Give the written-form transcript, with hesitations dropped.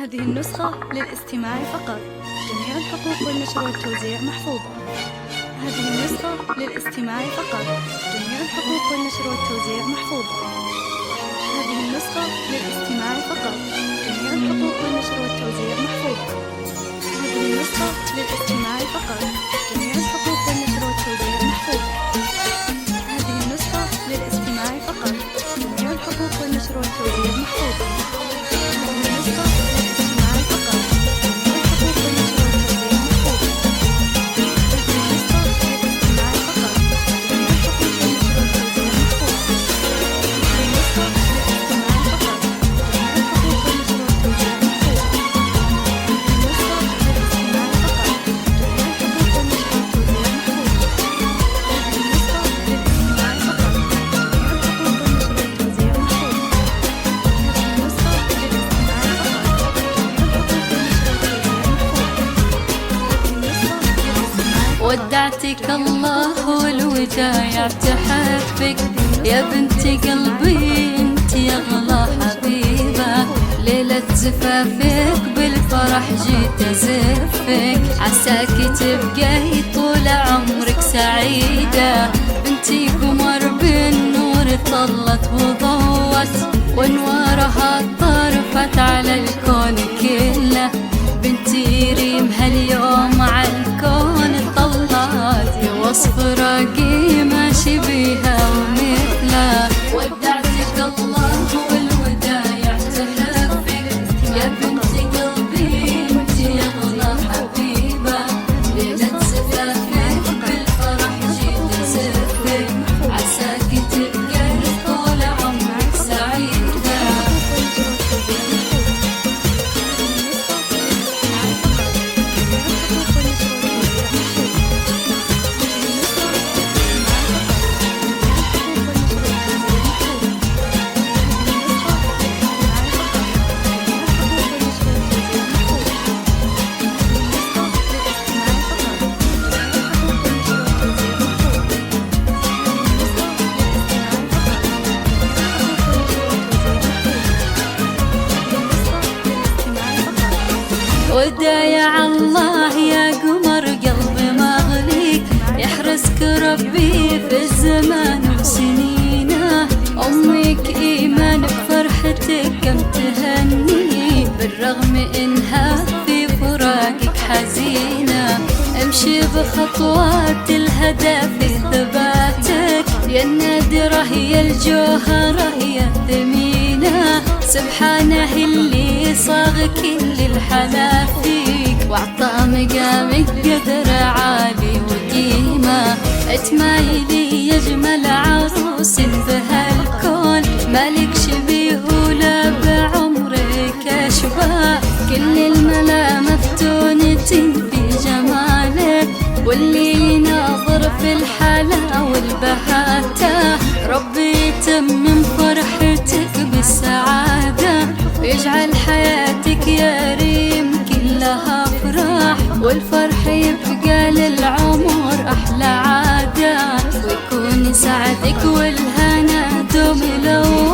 هذه النسخة للاستماع فقط. جميع الحقوق والنشر والتوزيع محفوظة. هذه النسخة للاستماع فقط. جميع الحقوق والنشر والتوزيع محفوظة. هذه النسخة للاستماع فقط. جميع الحقوق والنشر والتوزيع محفوظة. هذه النسخة للاستماع فقط. جميع الحقوق والنشر والتوزيع محفوظة. هذه النسخة للاستماع فقط. جميع الحقوق والنشر والتوزيع محفوظة. ودعتك الله والوداع تحبك يا بنت قلبي، انت اغلى حبيبة. ليلة زفافك بالفرح جيت ازفك، عساك تبقي طول عمرك سعيدة. بنتي قمر بالنور طلت وضوت، وانوارها طرفت على الكون كله. بنتي ريم هاليوم على الكون طلعت، وصف راقي ما شبيها ومثله. ودعتك الله والوداع تحبك يا بنت قلبي، انت اغلى حبيبة. ليلة زفافك بالفرح جيت ازفك، عساك تبقى طول عمرك سعيدة. ودايع الله يا قمر قلبي مغليك، يحرسك ربي في الزمان وسنينه. أمك إيمان بفرحتك كم تهني، بالرغم إنها في فراقك حزينة. امشي بخطوات الهدى في ثباتك، يا النادرة يا الجوهرة يا الثمينة. سبحانه اللي صاغ كل الحلا فيك، وعطى مقامك قدر عالي وقيمة. اتمايلي يجمل عروس بهالكون، مالك شبيه ولا بعمرك اشباه. كل الملا مفتونة في جمالك، واللي يناظر في الحلا والبهاتة. ربي يتمم فرحتك بالسعادة، ويجعل حياتك يا ريم كلها افراح. والفرح يبقى للعمر احلى عادة، ويكون سعدك والهنا دوم لو